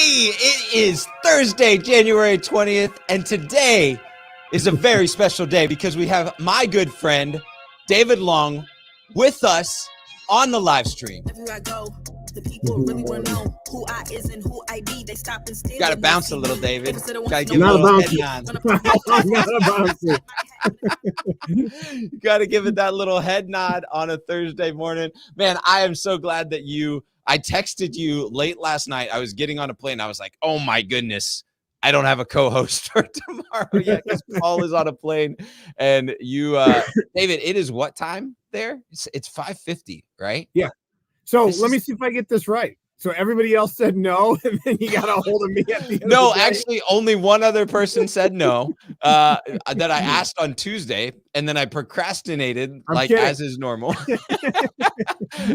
It is Thursday, January 20th, and today is a very special day because we have my good friend, David Long, with us on the live stream. The people really want to know who I is and who I be. They stop and stare. Gotta bounce a little, David. Gotta give Not a little head bouncy. nod. Not a bouncy. You gotta give it that little head nod on a Thursday morning. Man, I am so glad that I texted you late last night. I was getting on a plane. I was like, oh my goodness, I don't have a co-host for tomorrow yet because Paul is on a plane. And you, David, it is what time there? It's 5:50, right? Yeah. So let me see if I get this right. So everybody else said no, and then you got a hold of me at the end No, of the day. actually, only one other person said no that I asked on Tuesday, and then I procrastinated as is normal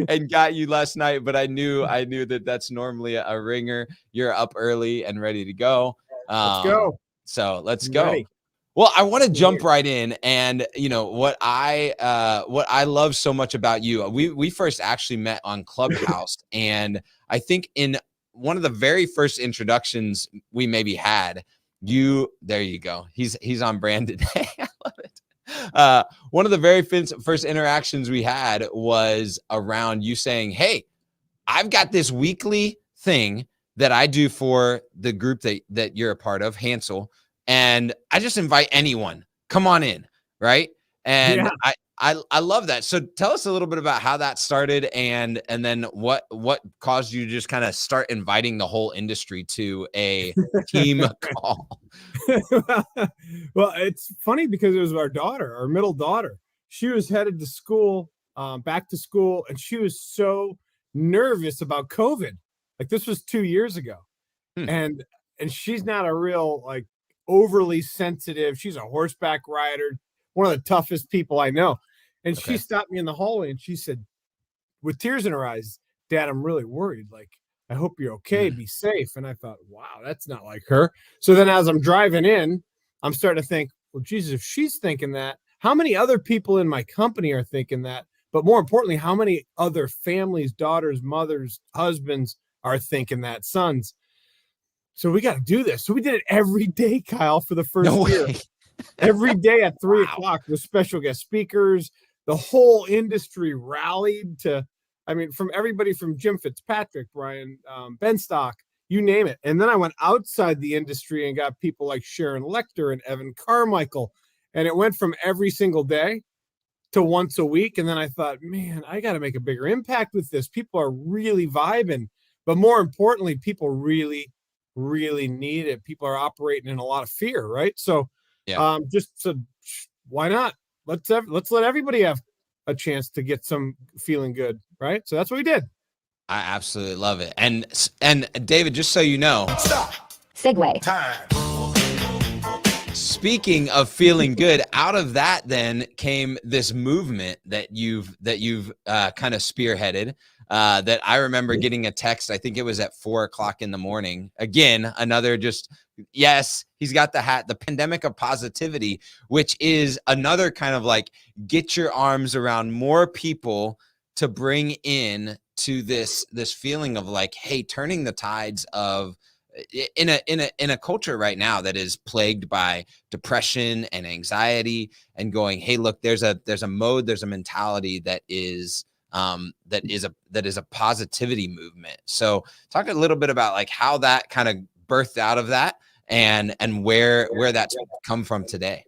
and got you last night. But I knew that that's normally a ringer. You're up early and ready to go. Let's go. So let's I'm go. ready. Well, I want to jump right in, and what I love so much about you. We first actually met on Clubhouse, and I think in one of the very first introductions we maybe had, there you go. He's on brand today. I love it. One of the very first interactions we had was around you saying, "Hey, I've got this weekly thing that I do for the group that you're a part of, Hansel. And I just invite anyone, come on in, right?" And yeah. I love that. So tell us a little bit about how that started, and then what caused you to just kind of start inviting the whole industry to a team call. Well, it's funny because it was our middle daughter. She was headed to school, back to school, and she was so nervous about COVID. Like this was 2 years ago, and she's not a real overly sensitive. She's a horseback rider, one of the toughest people I know. And She stopped me in the hallway and she said, with tears in her eyes, "Dad, I'm really worried. I hope you're okay. Be safe." And I thought, wow, that's not like her. So then as I'm driving in, I'm starting to think, well, Jesus, if she's thinking that, how many other people in my company are thinking that? But more importantly, how many other families, daughters, mothers, husbands are thinking that, sons? So we got to do this. So we did it every day, Kyle, for the first year. Every day at 3 o'clock with special guest speakers. The whole industry rallied from everybody from Jim Fitzpatrick, Brian Benstock, you name it. And then I went outside the industry and got people like Sharon Lecter and Evan Carmichael. And it went from every single day to once a week. And then I thought, man, I got to make a bigger impact with this. People are really vibing. But more importantly, people really need it. People are operating in a lot of fear, right? So why not? Let's let everybody have a chance to get some feeling good, right? So that's what we did. I absolutely love it. And David, just so you know, stop. Segue time. Speaking of feeling good, out of that then came this movement that you've kind of spearheaded. That I remember getting a text. I think it was at 4 o'clock in the morning. Again, another yes, he's got the hat, the pandemic of positivity, which is another kind of get your arms around more people to bring in to this feeling of hey, turning the tides of in a culture right now that is plagued by depression and anxiety, and going, hey, look, there's a mode, there's a mentality that is a positivity movement. So talk a little bit about how that kind of birthed out of that and where that's come from today.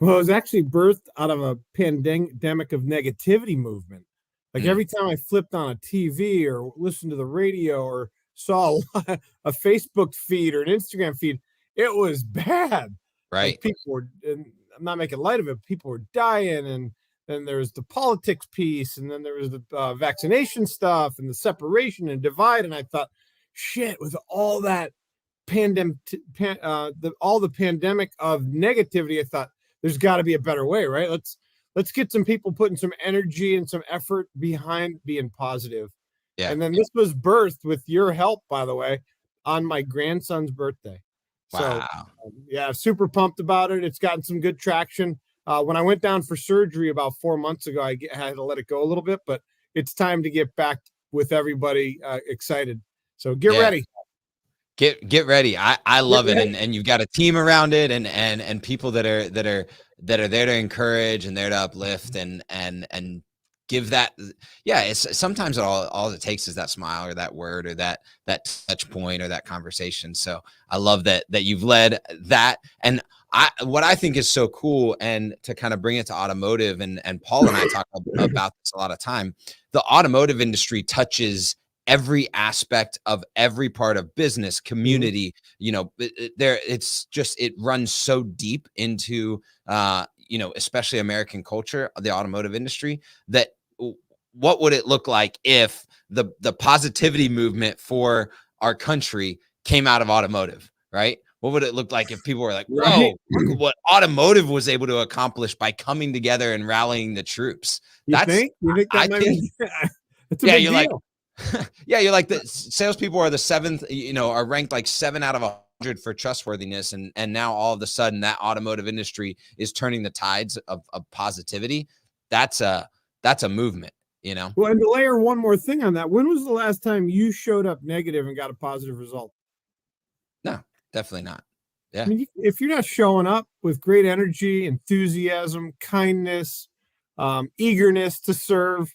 Well, it was actually birthed out of a pandemic of negativity movement. Every time I flipped on a TV or listened to the radio or saw a Facebook feed or an Instagram feed, it was bad. Right. People were, and I'm not making light of it, people were dying, and then there was the politics piece, and then there was the vaccination stuff and the separation and divide. And I thought, shit, with all that all the pandemic of negativity, I thought there's got to be a better way, right? Let's get some people putting some energy and some effort behind being positive. Yeah. And then this was birthed with your help, by the way, on my grandson's birthday. Wow. So, super pumped about it. It's gotten some good traction. When I went down for surgery about 4 months ago, I had to let it go a little bit, but it's time to get back with everybody excited. So get ready. Get ready. I love it. ready. And you've got a team around it and people that are there to encourage and there to uplift and give that. Yeah, it's sometimes all it takes is that smile or that word or that touch point or that conversation. So I love that you've led that. And what I think is so cool, and to kind of bring it to automotive, and Paul and I talk about this a lot of time, the automotive industry touches every aspect of every part of business, community, it runs so deep into, especially American culture, the automotive industry, that what would it look like if the positivity movement for our country came out of automotive, right? What would it look like if people were like, whoa, Right. look at what automotive was able to accomplish by coming together and rallying the troops? You think that I might think, be? It's a yeah, big you're deal. like, yeah, you're like the salespeople are the seventh, are ranked like 7 out of 100 for trustworthiness. And now all of a sudden that automotive industry is turning the tides of positivity. That's a movement, Well, and to layer one more thing on that, when was the last time you showed up negative and got a positive result? No, definitely not. I Yeah. mean, if you're not showing up with great energy, enthusiasm, kindness, eagerness to serve,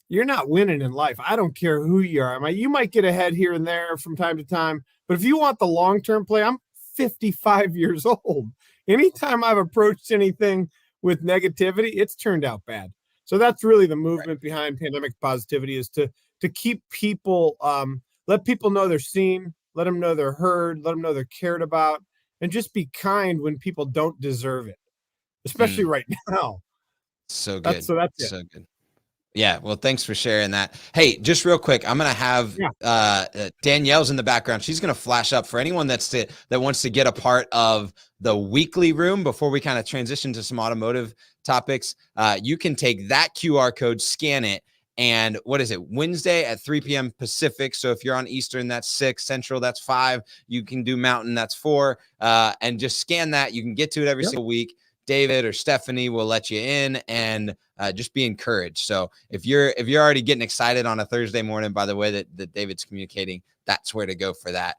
you're not winning in life. I don't care who you are. I mean, you might get ahead here and there from time to time, but if you want the long-term play, I'm 55 years old. Anytime I've approached anything with negativity, it's turned out bad. So that's really the movement behind pandemic positivity, is to keep people, let people know they're seen, let them know they're heard, let them know they're cared about, and just be kind when people don't deserve it, especially right now. So good. That's it. So good. Yeah, well, thanks for sharing that. Hey, just real quick, I'm gonna have Danielle's in the background. She's gonna flash up for anyone that wants to get a part of the weekly room before we kind of transition to some automotive topics. You can take that QR code, scan it, and what is it? Wednesday at 3 p.m. Pacific. So if you're on Eastern, that's 6. Central, that's 5. You can do Mountain, that's 4. And just scan that. You can get to it every single week. David or Stephanie will let you in, and just be encouraged. So if you're already getting excited on a Thursday morning, by the way that David's communicating, that's where to go for that.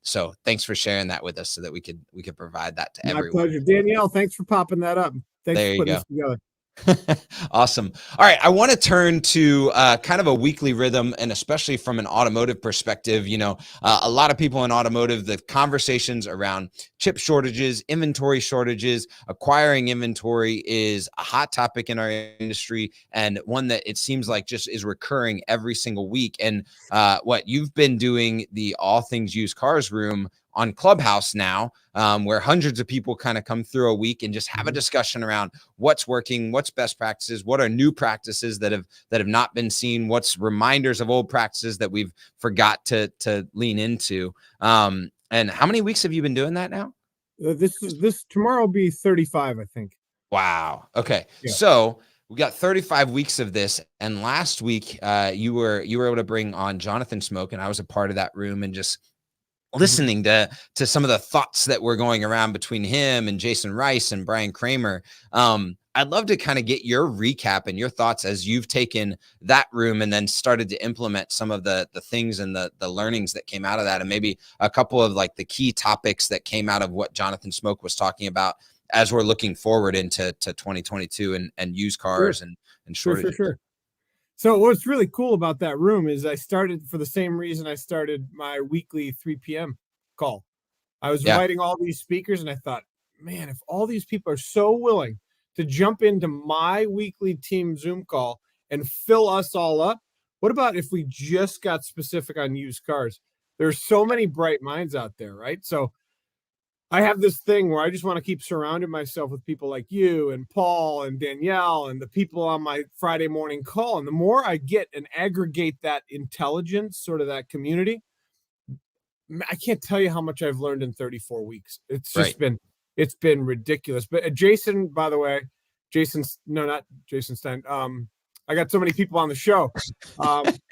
So thanks for sharing that with us so that we could provide that to everyone. My pleasure. Danielle, thanks for popping that up. Thanks There for you putting go. this together. Awesome. All right. I want to turn to kind of a weekly rhythm, and especially from an automotive perspective, a lot of people in automotive, the conversations around chip shortages, inventory shortages, acquiring inventory is a hot topic in our industry, and one that it seems like just is recurring every single week. And what you've been doing, the All Things Used Cars room on Clubhouse now, where hundreds of people kind of come through a week and just have a discussion around what's working, what's best practices, what are new practices that have not been seen, what's reminders of old practices that we've forgot to lean into. And how many weeks have you been doing that now? This tomorrow will be 35, I think. Wow. Okay. Yeah. So we got 35 weeks of this, and last week you were able to bring on Jonathan Smoke, and I was a part of that room, and just listening to some of the thoughts that were going around between him and Jason Rice and Brian Kramer. I'd love to kind of get your recap and your thoughts as you've taken that room and then started to implement some of the things and the learnings that came out of that, and maybe a couple of like the key topics that came out of what Jonathan Smoke was talking about as we're looking forward into 2022 and used cars and shortages. Sure. So what's really cool about that room is I started for the same reason I started my weekly 3 p.m. call. I was inviting all these speakers, and I thought, man, if all these people are so willing to jump into my weekly team Zoom call and fill us all up, what about if we just got specific on used cars? There's so many bright minds out there, right? So I have this thing where I just want to keep surrounding myself with people like you and Paul and Danielle and the people on my Friday morning call. And the more I get and aggregate that intelligence, sort of that community, I can't tell you how much I've learned in 34 weeks. It's just it's been ridiculous. But Jason, by the way, not Jason Stein. I got so many people on the show.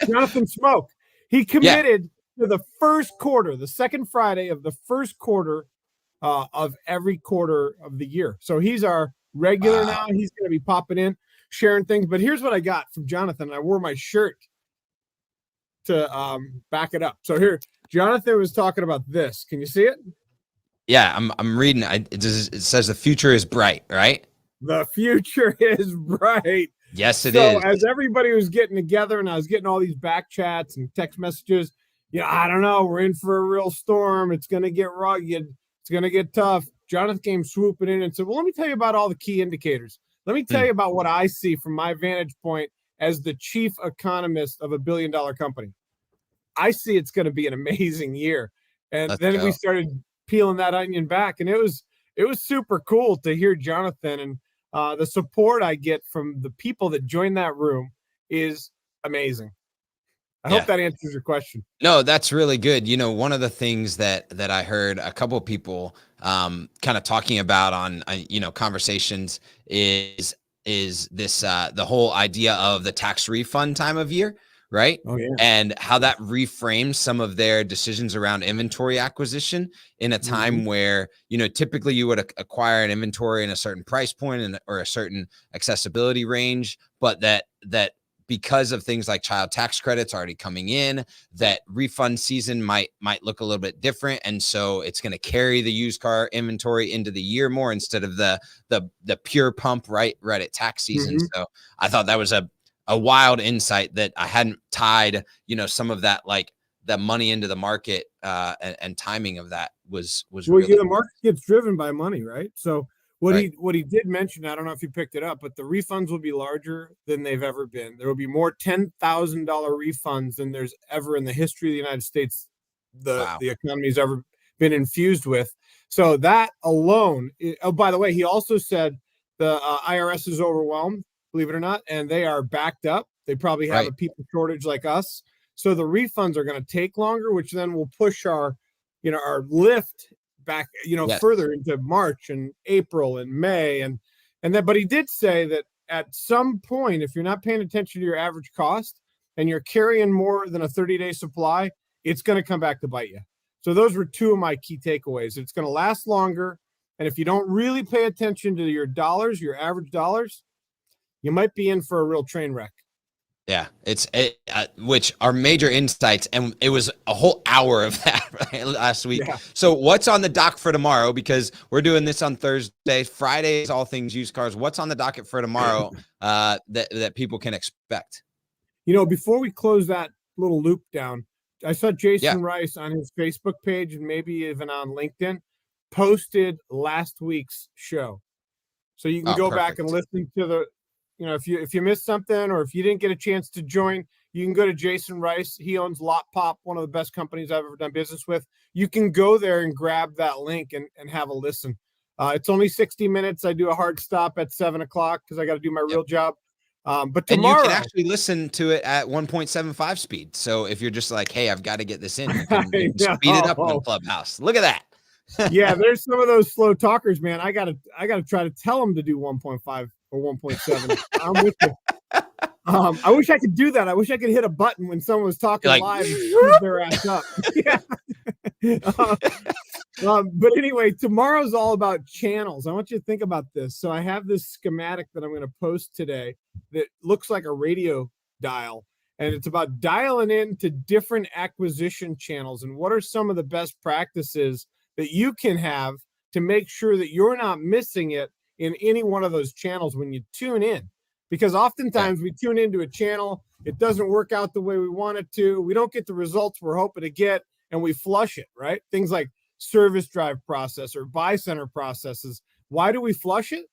Jonathan Smoke, he committed to the first quarter, the second Friday of the first quarter of every quarter of the year. So he's our regular now. He's going to be popping in, sharing things. But here's what I got from Jonathan. I wore my shirt to back it up. So here, Jonathan was talking about this. Can you see it? Yeah, I'm reading. It says the future is bright, right? The future is bright. Yes, it so is. As everybody was getting together and I was getting all these back chats and text messages, I don't know, we're in for a real storm. It's going to get rugged. It's going to get tough. Jonathan came swooping in and said, well, let me tell you about all the key indicators. Let me tell you about what I see from my vantage point as the chief economist of $1 billion company. I see it's going to be an amazing year. And then we started peeling that onion back, and it was super cool to hear Jonathan, and the support I get from the people that join that room is amazing. I hope that answers your question. No, that's really good. One of the things that I heard a couple of people kind of talking about on conversations is this the whole idea of the tax refund time of year, right? Oh, yeah. And how that reframes some of their decisions around inventory acquisition in a time where, typically you would acquire an inventory in a certain price point or a certain accessibility range, but that because of things like child tax credits already coming in, that refund season might look a little bit different. And so it's going to carry the used car inventory into the year more instead of the pure pump right at tax season. So I thought that was a wild insight that I hadn't tied, some of that, like the money into the market and timing of that was really the market gets driven by money, right? So what he did mention, I don't know if you picked it up, but the refunds will be larger than they've ever been. There will be more $10,000 refunds than there's ever in the history of the United States. The economy's ever been infused with. So that alone. Oh, by the way, he also said the IRS is overwhelmed, believe it or not, and they are backed up. They probably have a people shortage like us. So the refunds are going to take longer, which then will push our lift back, further into March and April and May. And then, but he did say that at some point, if you're not paying attention to your average cost and you're carrying more than a 30-day supply, it's going to come back to bite you. So those were two of my key takeaways. It's going to last longer. And if you don't really pay attention to your dollars, your average dollars, you might be in for a real train wreck. Yeah, which are major insights, and it was a whole hour of that last week. Yeah. So what's on the dock for tomorrow? Because we're doing this on Thursday. Friday is all things used cars. What's on the docket for tomorrow that people can expect? Before we close that little loop down, I saw Jason Rice on his Facebook page and maybe even on LinkedIn posted last week's show. So you can go back and listen to the if you missed something or if you didn't get a chance to join, you can go to Jason Rice. He owns Lot Pop, one of the best companies I've ever done business with. You can go there and grab that link and have a listen. It's only 60 minutes. I do a hard stop at 7:00 because I got to do my real job. But tomorrow, and you can actually listen to it at 1.75 speed. So if you're just like, hey, I've got to get this in, you can speed it up on Clubhouse. Look at that. Yeah, there's some of those slow talkers, man. I gotta try to tell them to do 1.5 or 1.7. I'm with you. I wish I could do that. I wish I could hit a button when someone was talking live and speed their ass up. But anyway, tomorrow's all about channels. I want you to think about this. So I have this schematic that I'm going to post today that looks like a radio dial, and it's about dialing into different acquisition channels and what are some of the best practices that you can have to make sure that you're not missing it in any one of those channels when you tune in. Because oftentimes we tune into a channel, it doesn't work out the way we want it to. We don't get the results we're hoping to get, and we flush it, right? Things like service drive process or buy center processes. Why do we flush it?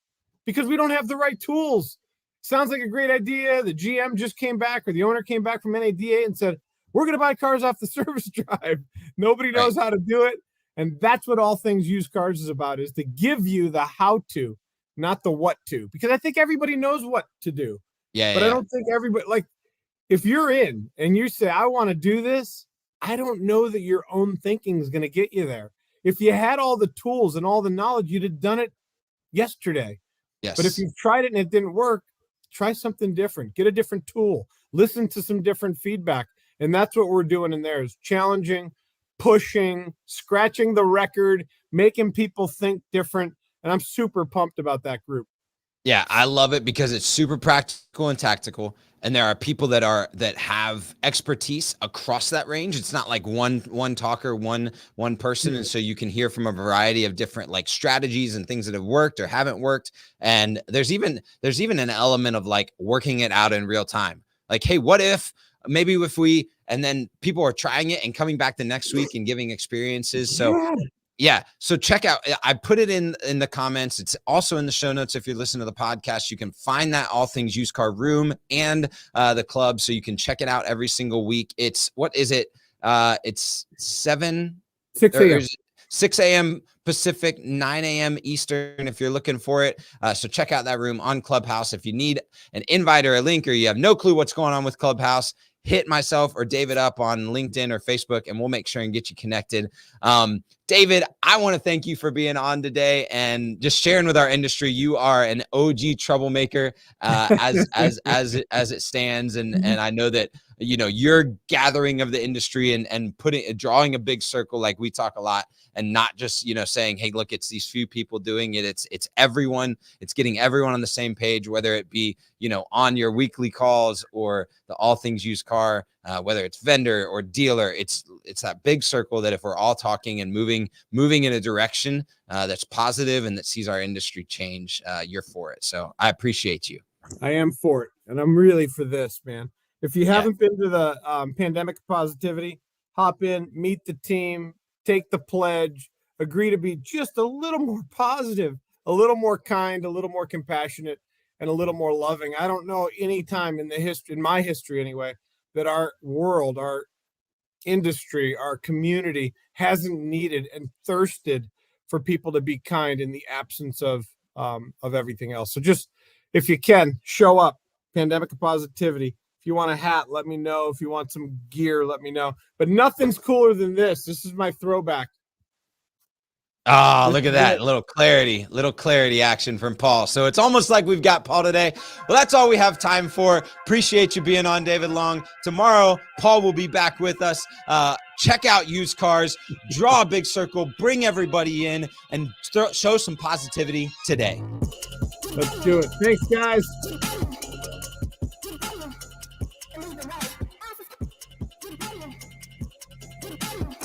Because we don't have the right tools. Sounds like a great idea. The GM just came back or the owner came back from NADA and said, we're going to buy cars off the service drive. Nobody knows how to do it. And that's what all things used cars is about, is to give you the how to, not the what to, because I think everybody knows what to do. But I don't think everybody, like, if you're in and you say, I want to do this, I don't know that your own thinking is going to get you there. If you had all the tools and all the knowledge, you'd have done it yesterday. Yes. But if you've tried it and it didn't work, try something different, get a different tool, listen to some different feedback. And that's what we're doing in there, is challenging, pushing, scratching the record, making people think different. And I'm super pumped about that group. Yeah, I love it because it's super practical and tactical. And there are people that have expertise across that range. It's not like one talker, one person. And so you can hear from a variety of different like strategies and things that have worked or haven't worked. And there's even an element of like working it out in real time. Like, hey, what if maybe if we, and then people are trying it and coming back the next week and giving experiences. So yeah. So check out, I put it in the comments. It's also in the show notes. If you're listening to the podcast, you can find that All Things Used Car Room and the club. So you can check it out every single week. It's, what is it? It's 6 a.m. Pacific, 9 a.m. Eastern, if you're looking for it. So check out that room on Clubhouse. If you need an invite or a link, or you have no clue what's going on with Clubhouse, hit myself or David up on LinkedIn or Facebook, and we'll make sure and get you connected. David, I want to thank you for being on today and just sharing with our industry. You are an OG troublemaker as it stands, and I know that you're gathering of the industry and drawing a big circle, like we talk a lot, and not just saying, hey, look, it's these few people doing it. It's everyone. It's getting everyone on the same page, whether it be on your weekly calls or the All Things Used Car, whether it's vendor or dealer. It's that big circle that if we're all talking and moving in a direction that's positive and that sees our industry change, you're for it. So I appreciate you. I am for it, and I'm really for this, man. If you haven't been to the Pandemic Positivity, hop in, meet the team, take the pledge, agree to be just a little more positive, a little more kind, a little more compassionate, and a little more loving. I don't know any time in my history anyway, that our world, our industry, our community hasn't needed and thirsted for people to be kind in the absence of everything else. So just, if you can, show up. Pandemic of Positivity. If you want a hat, let me know. If you want some gear, let me know. But nothing's cooler than this. This is my throwback. Oh, look at that. Little clarity action from Paul. So it's almost like we've got Paul today. Well, that's all we have time for. Appreciate you being on, David Long. Tomorrow, Paul will be back with us. Check out used cars, draw a big circle, bring everybody in, and show some positivity today. Let's do it. Thanks, guys. Thank you.